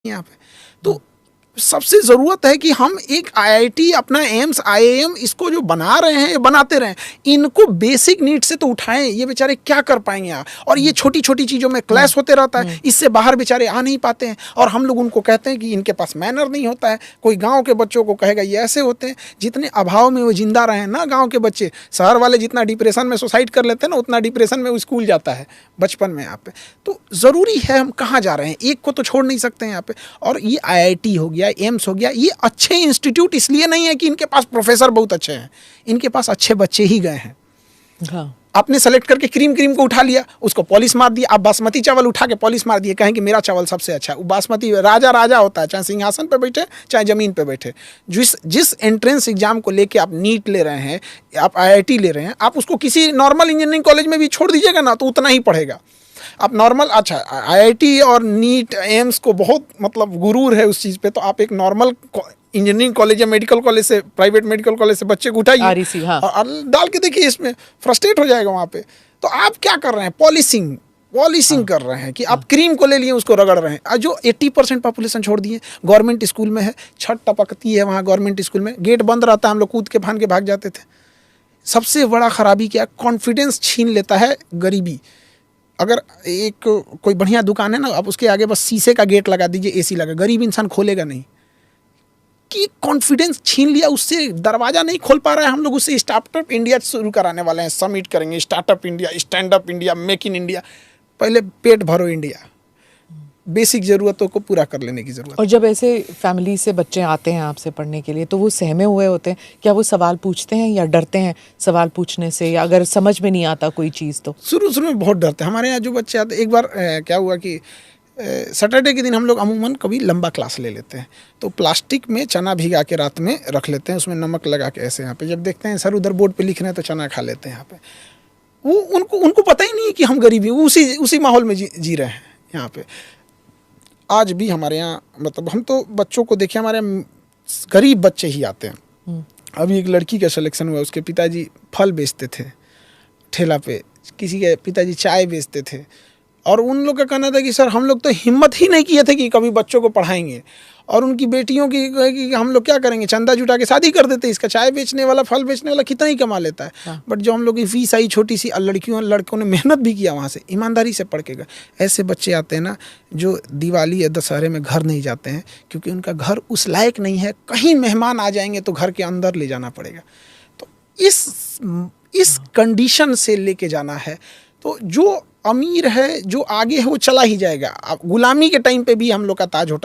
यहाँ पे। तो सबसे ज़रूरत है कि हम एक आईआईटी, अपना एम्स, आईआईएम, इसको जो बना रहे हैं, बनाते रहें। इनको बेसिक नीड से तो उठाएं, ये बेचारे क्या कर पाएंगे यहाँ। और ये छोटी छोटी चीज़ों में क्लैश होते रहता है, इससे बाहर बेचारे आ नहीं पाते हैं। और हम लोग उनको कहते हैं कि इनके पास मैनर नहीं होता है। कोई गाँव के बच्चों को कहेगा ये ऐसे होते हैं। जितने अभाव में वो जिंदा रहे ना गाँव के बच्चे, शहर वाले जितना डिप्रेशन में सुसाइड कर लेते हैं ना, उतना डिप्रेशन में वो स्कूल जाता है बचपन में यहाँ पे। तो ज़रूरी है, हम कहाँ जा रहे हैं, एक को तो छोड़ नहीं सकते हैं यहाँ पे। और ये आईआईटी हो गया, एम्स हो गया, ये अच्छे इंस्टीट्यूट इसलिए नहीं है कि इनके पास प्रोफेसर बहुत अच्छे हैं, इनके पास अच्छे बच्चे ही गए हैं। हाँ। आपने सेलेक्ट करके क्रीम को उठा लिया, उसको पॉलिश मार दिया। आप बासमती चावल उठा के पॉलिश मार दिए, कहें कि मेरा चावल सबसे अच्छा है। बासमती राजा होता है, चाहे सिंहासन पे बैठे चाहे ज़मीन पे बैठे। जिस एंट्रेंस एग्जाम को लेके आप नीट ले रहे हैं, आप आईआईटी ले रहे हैं, आप उसको किसी नॉर्मल इंजीनियरिंग कॉलेज में भी छोड़ दीजिएगा ना, तो उतना ही पढ़ेगा। आप नॉर्मल, अच्छा आईआईटी और नीट, एम्स को बहुत मतलब गुरूर है उस चीज़ पे, तो आप एक नॉर्मल इंजीनियरिंग कॉलेज या मेडिकल कॉलेज से, प्राइवेट मेडिकल कॉलेज से बच्चे को उठाइए, हाँ। और डाल के देखिए, इसमें फ्रस्ट्रेट हो जाएगा वहाँ पे। तो आप क्या कर रहे हैं, पॉलिशिंग कर रहे हैं कि आप क्रीम को ले लिए, उसको रगड़ रहे हैं। जो 80% पॉपुलेशन छोड़ दिए, गवर्नमेंट स्कूल में है, छत टपकती है वहाँ गवर्नमेंट स्कूल में, गेट बंद रहता है, हम लोग कूद के फान के भाग जाते थे। सबसे बड़ा खराबी क्या, कॉन्फिडेंस छीन लेता है गरीबी। अगर एक कोई बढ़िया दुकान है ना, आप उसके आगे बस शीशे का गेट लगा दीजिए, एसी लगा, गरीब इंसान खोलेगा नहीं, कि कॉन्फिडेंस छीन लिया, उससे दरवाज़ा नहीं खोल पा रहा है। हम लोग उससे स्टार्टअप इंडिया शुरू कराने वाले हैं, समिट करेंगे, startup India, stand up India, make in India. पहले पेट भरो इंडिया, बेसिक ज़रूरतों को पूरा कर लेने की ज़रूरत। और जब ऐसे फैमिली से बच्चे आते हैं आपसे पढ़ने के लिए, तो वो सहमे हुए होते हैं, क्या वो सवाल पूछते हैं या डरते हैं सवाल पूछने से, या अगर समझ में नहीं आता कोई चीज़ तो? शुरू में बहुत डरते हैं। हमारे यहाँ जो बच्चे आते, एक बार क्या हुआ कि सैटरडे के दिन हम लोग अमूमन कभी लंबा क्लास ले लेते हैं, तो प्लास्टिक में चना भिगा के रात में रख लेते हैं, उसमें नमक लगा के ऐसे। यहाँ पे जब देखते हैं सर उधर बोर्ड पे लिख रहे हैं, तो चना खा लेते हैं यहाँ पे। वो उनको पता ही नहीं है कि हम गरीबी, वो उसी माहौल में जी रहे हैं यहाँ पे। आज भी हमारे यहाँ, मतलब हम तो बच्चों को देखिए, हमारे गरीब बच्चे ही आते हैं। अभी एक लड़की का सिलेक्शन हुआ, उसके पिताजी फल बेचते थे ठेला पे, किसी के पिताजी चाय बेचते थे। और उन लोग का कहना था कि सर हम लोग तो हिम्मत ही नहीं किए थे कि कभी बच्चों को पढ़ाएंगे, और उनकी बेटियों की कि हम लोग क्या करेंगे, चंदा जुटा के शादी कर देते। इसका चाय बेचने वाला, फल बेचने वाला कितना ही कमा लेता है। हाँ। बट जो हम लोग की फीस आई छोटी सी, लड़कों ने मेहनत भी किया, वहाँ से ईमानदारी से पढ़ के गए। ऐसे बच्चे आते हैं ना, जो दिवाली या दशहरे में घर नहीं जाते हैं, क्योंकि उनका घर उस लायक नहीं है। कहीं मेहमान आ जाएंगे तो घर के अंदर ले जाना पड़ेगा। तो इस कंडीशन से लेके जाना है। तो जो अमीर है, जो आगे है, वो चला ही जाएगा। अब गुलामी के टाइम पे भी हम लोग का ताज होटल